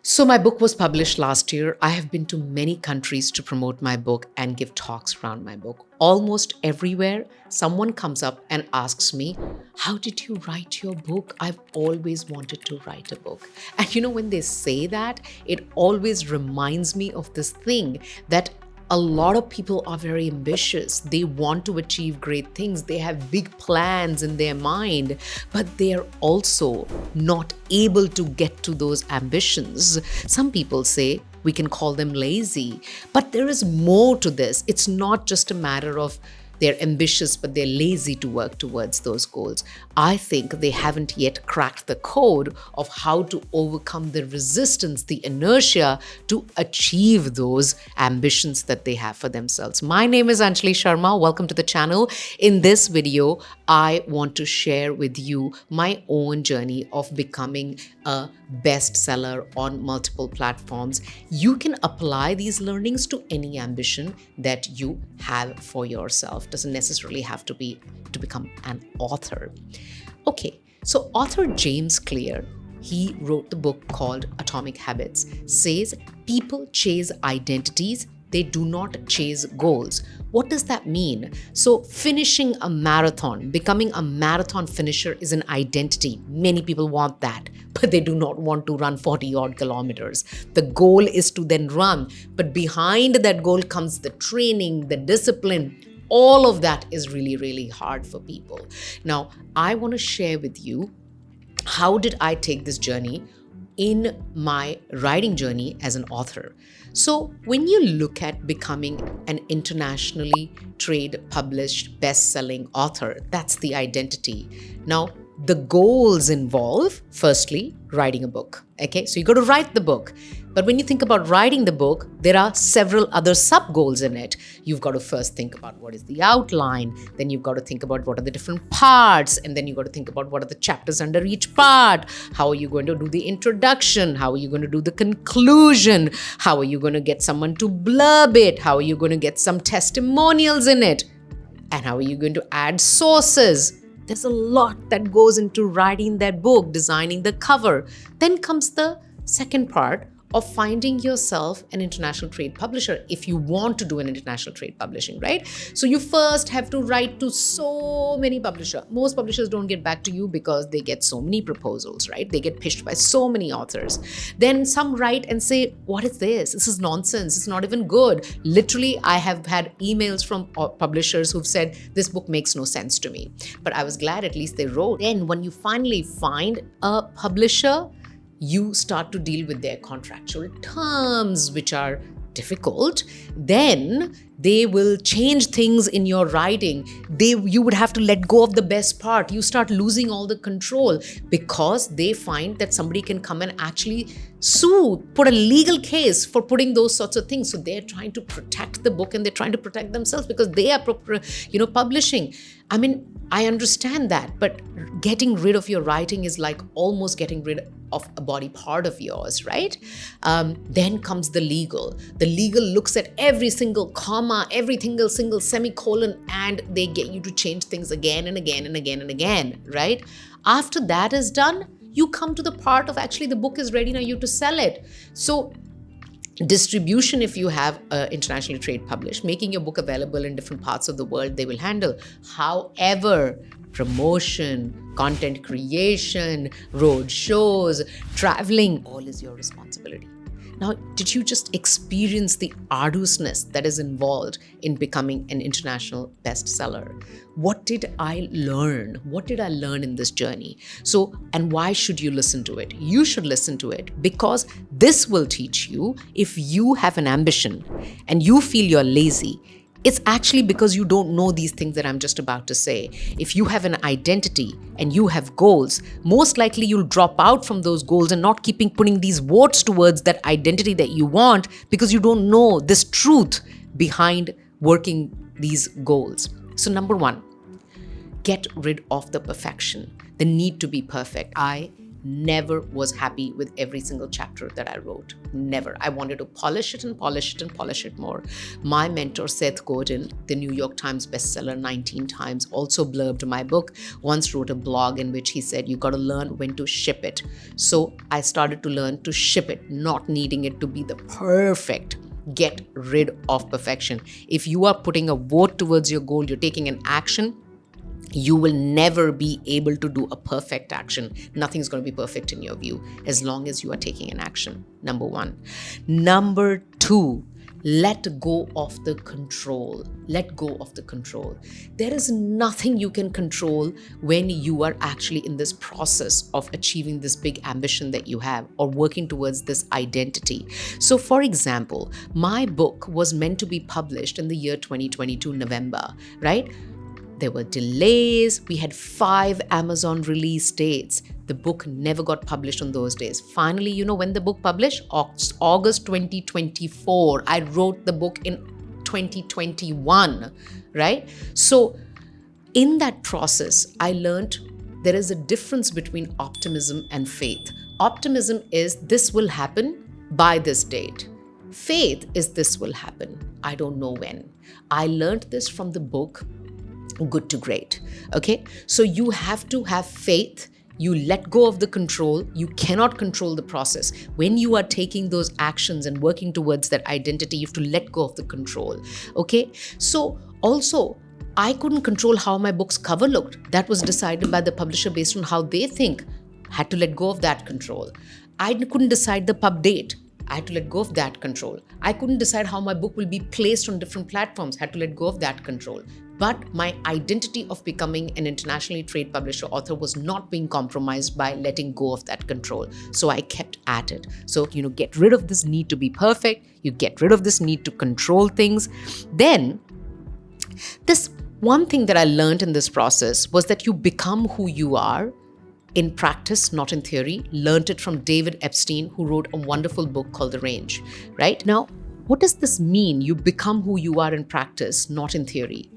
So my book was published last year. I have been to many countries to promote my book and give talks around my book. Almost everywhere, someone comes up and asks me, how did you write your book? I've always wanted to write a book. And when they say that, it always reminds me of this thing that a lot of people are very ambitious. They want to achieve great things. They have big plans in their mind, but they're also not able to get to those ambitions. Some people say we can call them lazy, but there is more to this. It's not just a matter of they're ambitious, but they're lazy to work towards those goals. I think they haven't yet cracked the code of how to overcome the resistance, the inertia to achieve those ambitions that they have for themselves. My name is Anjalisharma. Welcome to the channel. In this video, I want to share with you my own journey of becoming a bestseller on multiple platforms. You can apply these learnings to any ambition that you have for yourself. Doesn't necessarily have to be to become an author. Okay, so author James Clear, he wrote the book called Atomic Habits, says people chase identities, they do not chase goals. What does that mean? So finishing a marathon, becoming a marathon finisher is an identity. Many people want that, but they do not want to run 40 odd kilometers. The goal is to then run, but behind that goal comes the training, the discipline. All of that is really, really hard for people. Now, I want to share with you how did I take this journey in my writing journey as an author. So when you look at becoming an internationally trade published best-selling author, that's the identity. Now, the goals involve, firstly, writing a book. Okay, so you got to write the book. But when you think about writing the book, there are several other sub-goals in it. You've got to first think about what is the outline, then you've got to think about what are the different parts, and then you've got to think about what are the chapters under each part. How are you going to do the introduction? How are you going to do the conclusion? How are you going to get someone to blurb it? How are you going to get some testimonials in it? And how are you going to add sources? There's a lot that goes into writing that book, designing the cover. Then comes the second part of finding yourself an international trade publisher if you want to do an international trade publishing, right? So you first have to write to so many publishers. Most publishers don't get back to you because they get so many proposals, right? They get pitched by so many authors. Then some write and say, what is this? This is nonsense. It's not even good. Literally, I have had emails from publishers who've said, this book makes no sense to me. But I was glad at least they wrote. Then when you finally find a publisher, you start to deal with their contractual terms, which are difficult. Then they will change things in your writing. You would have to let go of the best part. You start losing all the control because they find that somebody can come and actually sue, put a legal case for putting those sorts of things. So they're trying to protect the book and they're trying to protect themselves because they are, publishing. I mean, I understand that, but getting rid of your writing is like almost getting rid of a body part of yours, right? Then comes the legal. The legal looks at every single comma, every single semicolon, and they get you to change things again and again and again and again, right? After that is done, you come to the part of actually the book is ready now you to sell it. So distribution, if you have internationally trade published, making your book available in different parts of the world, they will handle. However, promotion, content creation, road shows, traveling, all is your responsibility. Now, did you just experience the arduousness that is involved in becoming an international bestseller? What did I learn? What did I learn in this journey? So, and why should you listen to it? You should listen to it because this will teach you if you have an ambition and you feel you're lazy. It's actually because you don't know these things that I'm just about to say. If you have an identity and you have goals, most likely you'll drop out from those goals and not putting these votes towards that identity that you want because you don't know this truth behind working these goals. So number one, get rid of the perfection, the need to be perfect. I never was happy with every single chapter that I wrote. Never. I wanted to polish it and polish it and polish it more. My mentor, Seth Godin, the New York Times bestseller 19 times, also blurbed my book, once wrote a blog in which he said, you got to learn when to ship it. So I started to learn to ship it, not needing it to be the perfect. Get rid of perfection. If you are putting a vote towards your goal, you're taking an action, you will never be able to do a perfect action. Nothing's going to be perfect in your view as long as you are taking an action. Number one. Number two, let go of the control. Let go of the control. There is nothing you can control when you are actually in this process of achieving this big ambition that you have or working towards this identity. So, for example, my book was meant to be published in the year 2022, November, right? There were delays. We had 5 Amazon release dates. The book never got published on those days. Finally, you know when the book published? August 2024. I wrote the book in 2021, right? So in that process, I learned there is a difference between optimism and faith. Optimism is this will happen by this date. Faith is this will happen. I don't know when. I learned this from the book Good to Great. Okay, so you have to have faith. You let go of the control. You cannot control the process. When you are taking those actions and working towards that identity, you have to let go of the control. Okay, so also, I couldn't control how my book's cover looked. That was decided by the publisher based on how they think. Had to let go of that control. I couldn't decide the pub date. I had to let go of that control. I couldn't decide how my book will be placed on different platforms. Had to let go of that control. But my identity of becoming an internationally trained publisher author was not being compromised by letting go of that control. So I kept at it. So, get rid of this need to be perfect. You get rid of this need to control things. Then, this one thing that I learned in this process was that you become who you are in practice, not in theory. Learned it from David Epstein, who wrote a wonderful book called The Range, right? Now, what does this mean? You become who you are in practice, not in theory.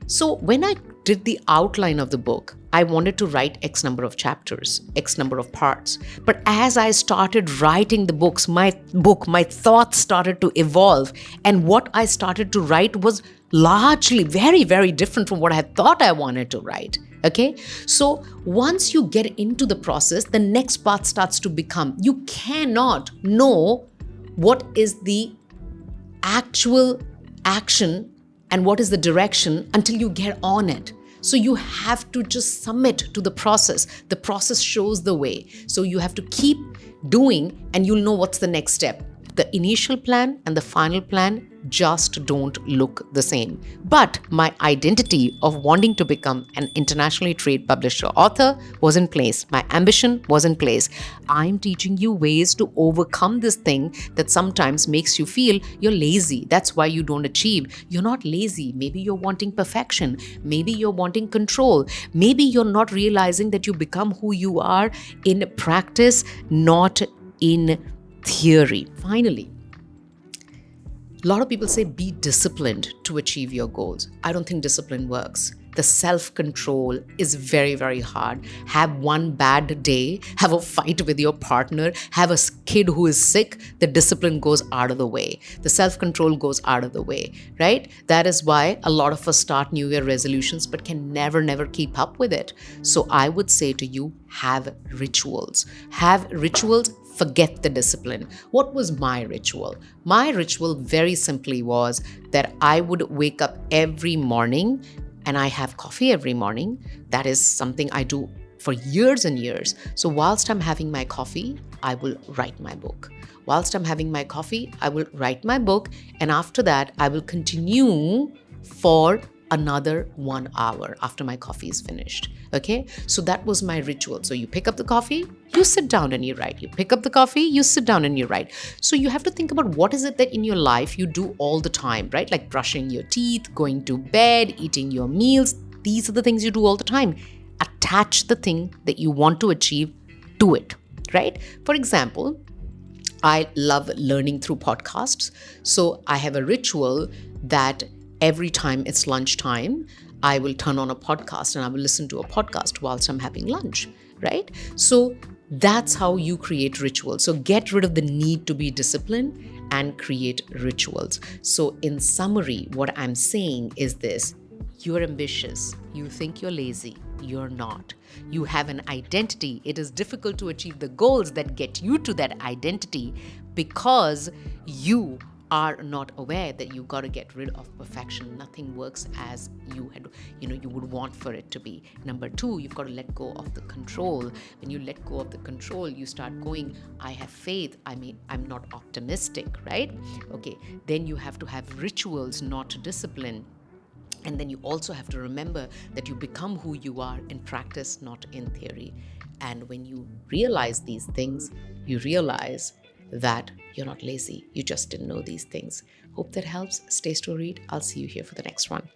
So when I did the outline of the book, I wanted to write X number of chapters, X number of parts. But as I started writing the book, my thoughts started to evolve. And what I started to write was largely very, very different from what I had thought I wanted to write. Okay, so once you get into the process, the next part starts to become, you cannot know what is the actual action and what is the direction until you get on it. So you have to just submit to the process. The process shows the way. So you have to keep doing and you'll know what's the next step. The initial plan and the final plan just don't look the same. But my identity of wanting to become an internationally trained publisher author was in place. My ambition was in place. I'm teaching you ways to overcome this thing that sometimes makes you feel you're lazy. That's why you don't achieve. You're not lazy. Maybe you're wanting perfection. Maybe you're wanting control. Maybe you're not realizing that you become who you are in practice, not in theory. Finally, a lot of people say be disciplined to achieve your goals. I don't think discipline works. The self-control is very, very hard. Have one bad day, have a fight with your partner, have a kid who is sick, the discipline goes out of the way. The self-control goes out of the way, right? That is why a lot of us start New Year resolutions but can never keep up with it. So I would say to you, have rituals. Have rituals. Forget the discipline. What was my ritual? My ritual very simply was that I would wake up every morning and I have coffee every morning. That is something I do for years and years. So whilst I'm having my coffee, I will write my book. Whilst I'm having my coffee, I will write my book. And after that, I will continue for another 1 hour after my coffee is finished. Okay, so that was my ritual. So you pick up the coffee, you sit down and you write. You pick up the coffee, you sit down and you write. So you have to think about what is it that in your life you do all the time, right? Like brushing your teeth, going to bed, eating your meals. These are the things you do all the time. Attach the thing that you want to achieve to it, right? For example, I love learning through podcasts. So I have a ritual that every time it's lunchtime, I will turn on a podcast and I will listen to a podcast whilst I'm having lunch, right? So That's how you create rituals. So get rid of the need to be disciplined and create rituals. So, in summary, what I'm saying is this: you're ambitious, you think you're lazy, you're not. You have an identity. It is difficult to achieve the goals that get you to that identity because you are not aware that you got to get rid of perfection. Nothing works as you would want for it to be. Number two, you've got to let go of the control. When you let go of the control, you start going, I have faith. I'm not optimistic, right? Okay. Then you have to have rituals, not discipline. And then you also have to remember that you become who you are in practice, not in theory. And when you realize these things, you realize that you're not lazy. You just didn't know these things. Hope that helps. Stay storied. I'll see you here for the next one.